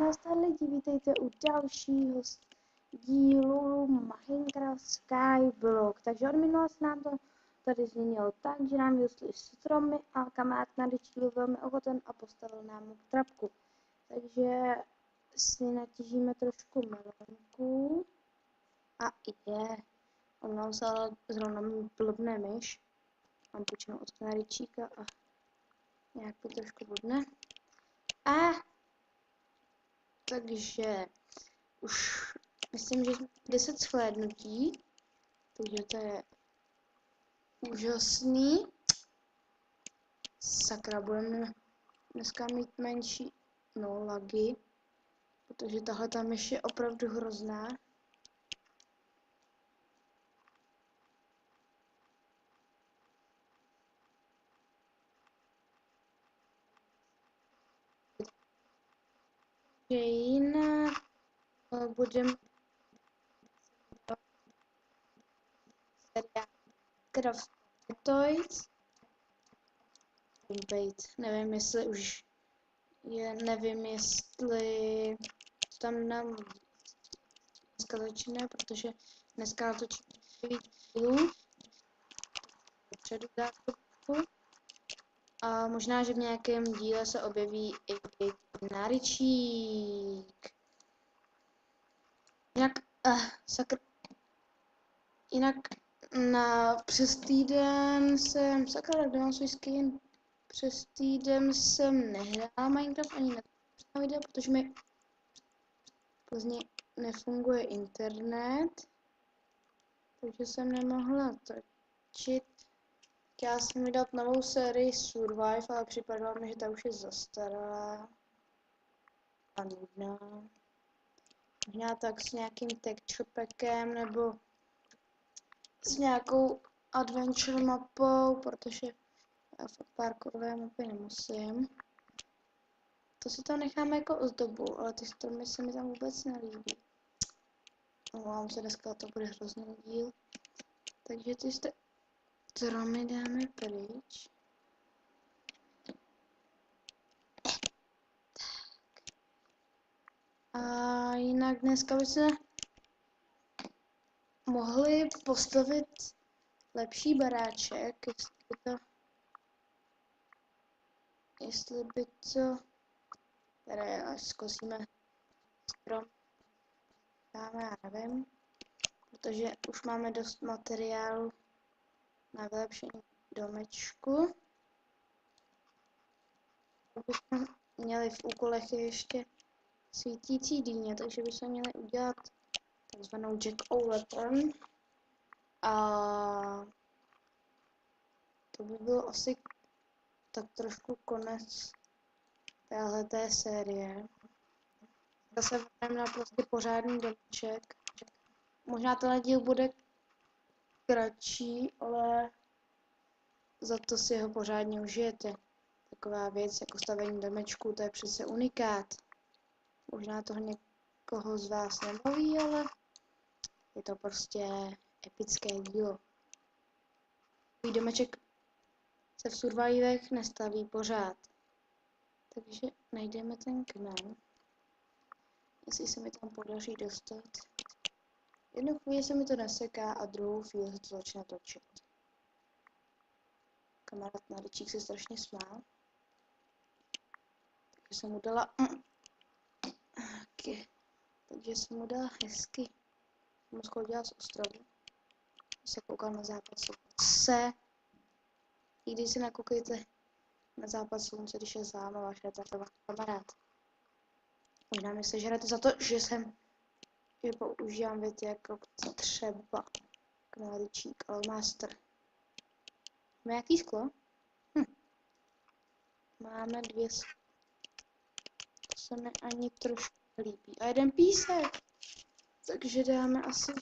Nazdar lidi, vítejte u dalšího dílu Minecraft Skyblock. Takže od minula se nám to tady změnilo tak, že nám vyrostly stromy a kamarád Nadičí byl velmi ochoten a postavil nám trapku. Takže si natížíme trošku melonku a on nám vzal zrovna blbne myš. Mám počinu od Nadičíka a nějak to trošku blbne. Takže už myslím, že 10 shlédnutí, takže to je úžasný. Sakra, budeme dneska mít menší lagy, protože tahle ta myš je opravdu hrozná. Jinak budeme Craftoids. Nevím, jestli už nevím, jestli tam nám dneska začne, protože dneska natočím víc dílů dopředu základu. A možná, že v nějakém díle se objeví i Nadičík. Jinak přes týden jsem, kde mám svůj skin? Přes týden jsem nehrál Minecraft ani na video, protože mi Plzni nefunguje internet, takže jsem nemohla točit. Chtěla jsem mi dát novou sérii Survive, ale připadalo mi, že ta už je zastaralá a nudná. Možná tak s nějakým texture packem nebo s nějakou adventure mapou, protože já fakt parkourové mapy nemusím. To si tam necháme jako ozdobu, ale ty stromy se mi tam vůbec nelíbí. Omlouvám se, dneska to bude hrozný díl. Takže ty stromy dáme pryč. A jinak dneska by se mohli postavit lepší baráček, jestli by to, které až zkusíme strom, dáme, já nevím, protože už máme dost materiálu na vylepšení domečku. Bychom měli v úkolech ještě svítící dýně, takže bychom měli udělat takzvanou Jack-o'-lantern. A to by byl asi tak trošku konec téhleté série. Zase vrhneme na prostě pořádný domeček. Možná tenhle díl bude kratší, ale za to si ho pořádně užijete. Taková věc jako stavení domečku, to je přece unikát. Možná to někoho z vás nebaví, ale je to prostě epické dílo. Takový domeček se v survivalech nestaví pořád. Takže najdeme ten kmen. Jestli se mi tam podaří dostat. Jednu chvíli se mi to neseká a druhou chvíli se to začne točit. Kamarád Nadičík se strašně smál. Takže jsem mu dala... Takže jsem mu dala hezky. Jsem mu schodila z ostrovu. Když se koukal na západ slunce. I když si nakoukejte na západ slunce, když je záma váš retardovaný kamarád. Možná mi sežerete za to, že používám věty jako třeba Nadičík, Allmaster. Máme jaký sklo? Máme 2 sklo. To se mi ani trošku líbí. A jeden písek. Takže dáme asi...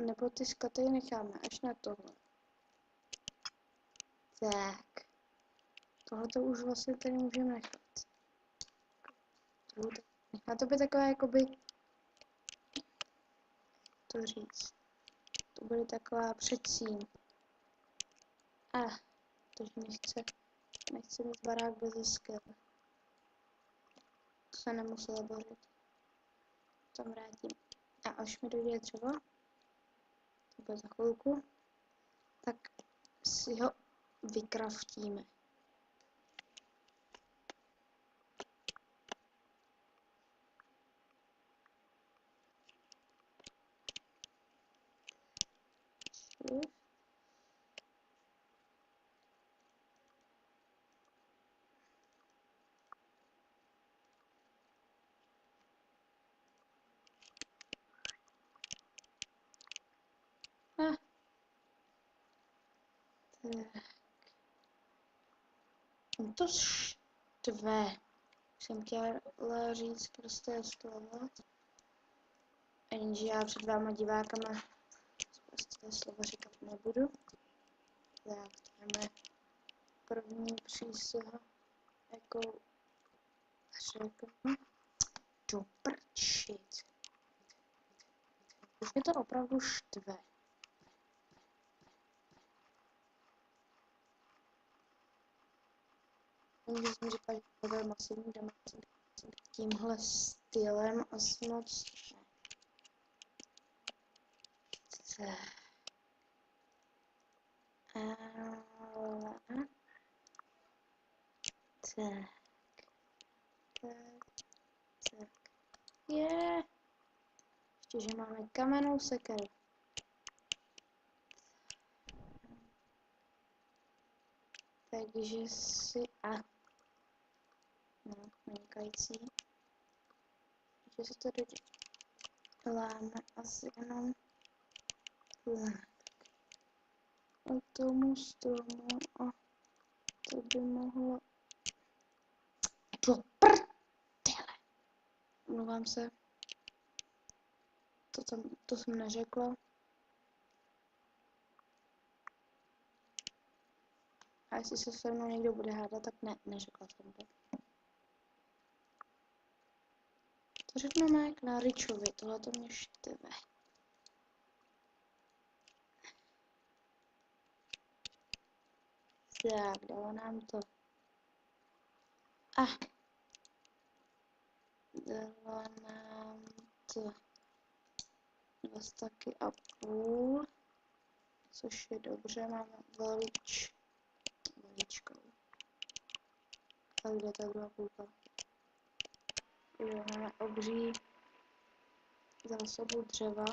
Nebo ty skaty necháme až na tohle. Tak. Tohle to už vlastně tady můžeme nechat. Nechá to být takové jakoby... To říct. To bude taková předsíň. Takže nechce mít barák bez skel. se nemuselo bořit. Tam vrátím. A až mi dojde třeba, to bude za chvilku, tak si ho vykraftíme. To štve. Jsem chtěla říct prosté slovo. Jenže já před váma divákama prosté slovo říkat nebudu. Tak, to je první přísaha, jakou řeknu. Do prčic. Už mě to opravdu štve. Když jsem říkal, že to bude masivní damage tímhle stylem asi moc ne. Tak. Je. Ještě, že máme kamennou sekeru. Takže si... No, vynikající. Takže si tady láme asi jenom... A tomu z tomu a to by mohlo... Do prdele! Omlouvám se. To jsem neřekla. A jestli se se mnou někdo bude hádat, tak ne, neřekla jsem to. To řekneme k Náričovi, tohle to mě štve. Tak, dalo nám to. Dalo nám to 2 staky a půl, což je dobře, máme veličkou. A kde je ta druhá půlka? Jo, máme obří zásobu dřeva,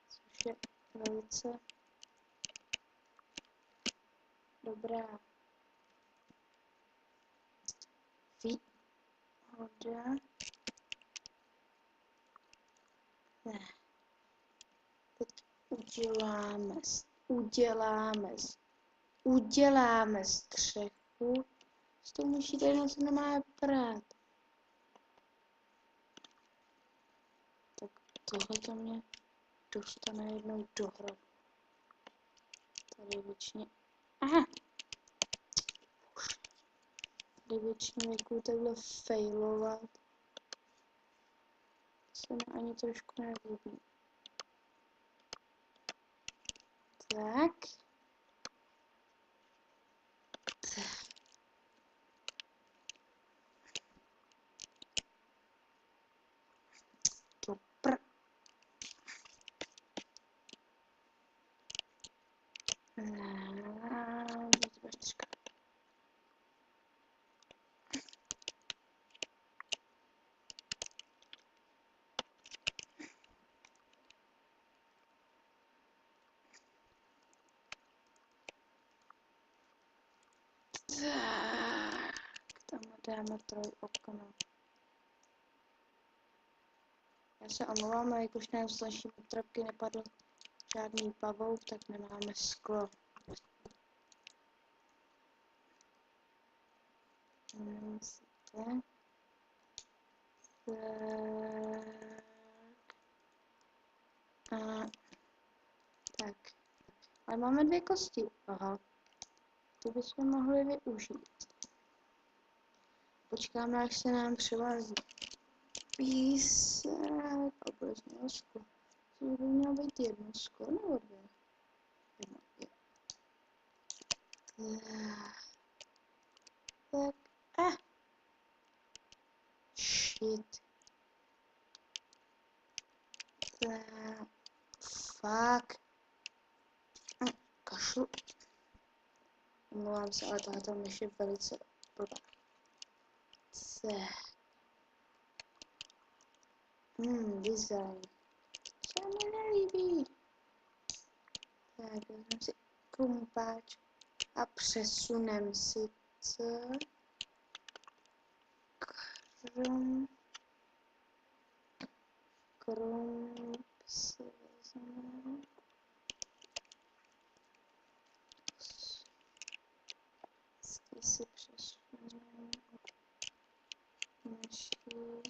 což je velice dobrá výhoda. Ne. Teď uděláme střechu. S tou myší tady něco nemáme prát. Tak tohle to mě dostane jednou do hrobu. Tady většině... Tady většině věků takhle failovat. Se mi ani trošku nelíbí. Tak. Tam dáme okno. Já se omlouvám, ale jakož nám z naší trapky nepadl žádný pavouk, tak nemáme sklo. Tak. Ale máme 2 kosti. Aha. To bychom mohli využít. Počkáme, až se nám převází písek a bude z něho sklo. To by mělo být 1 sklo nebo 2? 1. Tak. Shit. Fuck. Kašlu. Omlouvám se, ale tato myš je velice blbá. Design. Co mi nelíbí. Tak, vezmeme si krumpáč a přesunem si krump si vezmeme. Si přesuneme myši.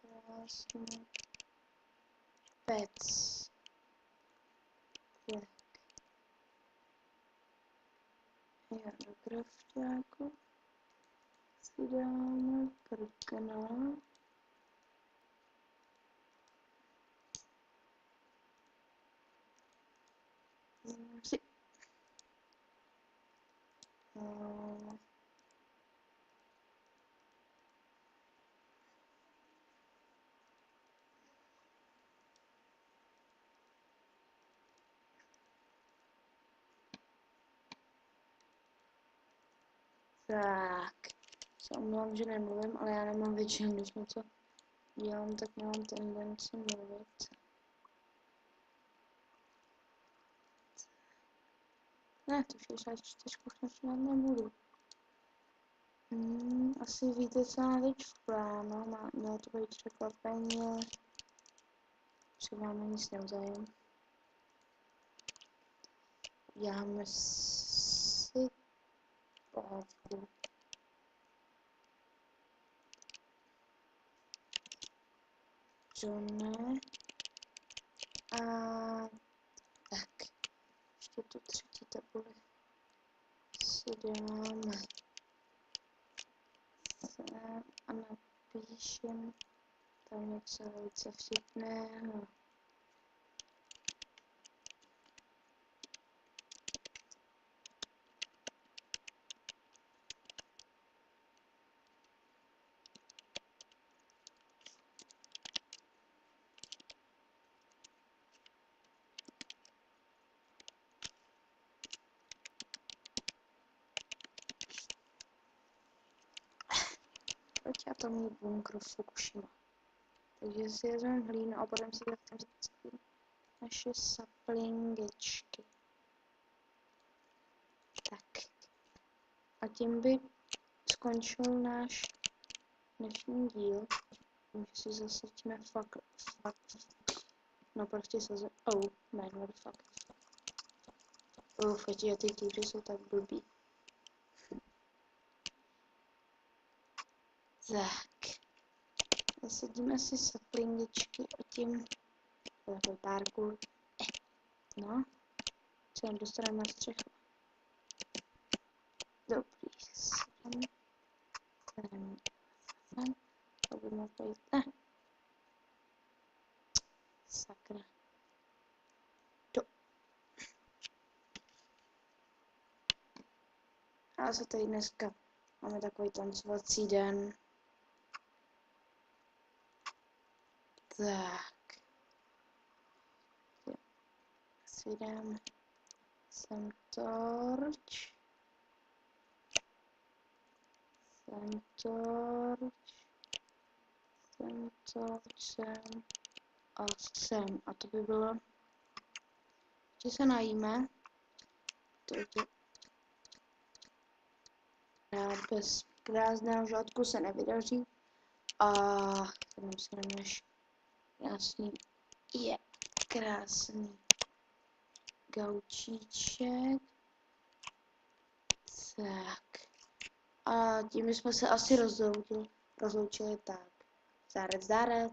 Krásný pec. Tak. Jo, do krafťáku si dáme prkna. Si. Tak, se omlouvám, že nemluvím, ale já nemám většinou, když něco dělám, tak nemám tendenci mluvit. Ne, to 64 už snad nebudu. Asi víte, co má teď v plánu, mělo to být překvapení, třeba máme nic nevzájem. Děláme si pohádku. Johne. A tak. Ještě tu třetí tabuli si dáme sem a napíšem tam něco velice vtipného. Proč já to mít bunkr Fukushima? Takže si vezmeme hlínu a potom si vezmeme naše saplingečky. Tak. A tím by skončil náš dnešní díl. Tím, že si zasadíme fakt. No prostě sazem. Oh, man, what the fuck. Ty týře jsou tak blbý. Tak. Zasadíme si saplingečky a tím parkour. No. Co jen dostaneme na střechu. Dobrý. Sem. To by mohl být. Sakra. A se tady dneska máme takový tancovací den. Tak. Si dáme sem torč. Sem torč. Sem torč. Sem. A sem. A to by bylo, že se najíme. To bez prázdného žaludku se nevydaří. A tam si nemáš krásný, je krásný gaučíček. Tak. A tím jsme se asi rozloučili tak. Zárec.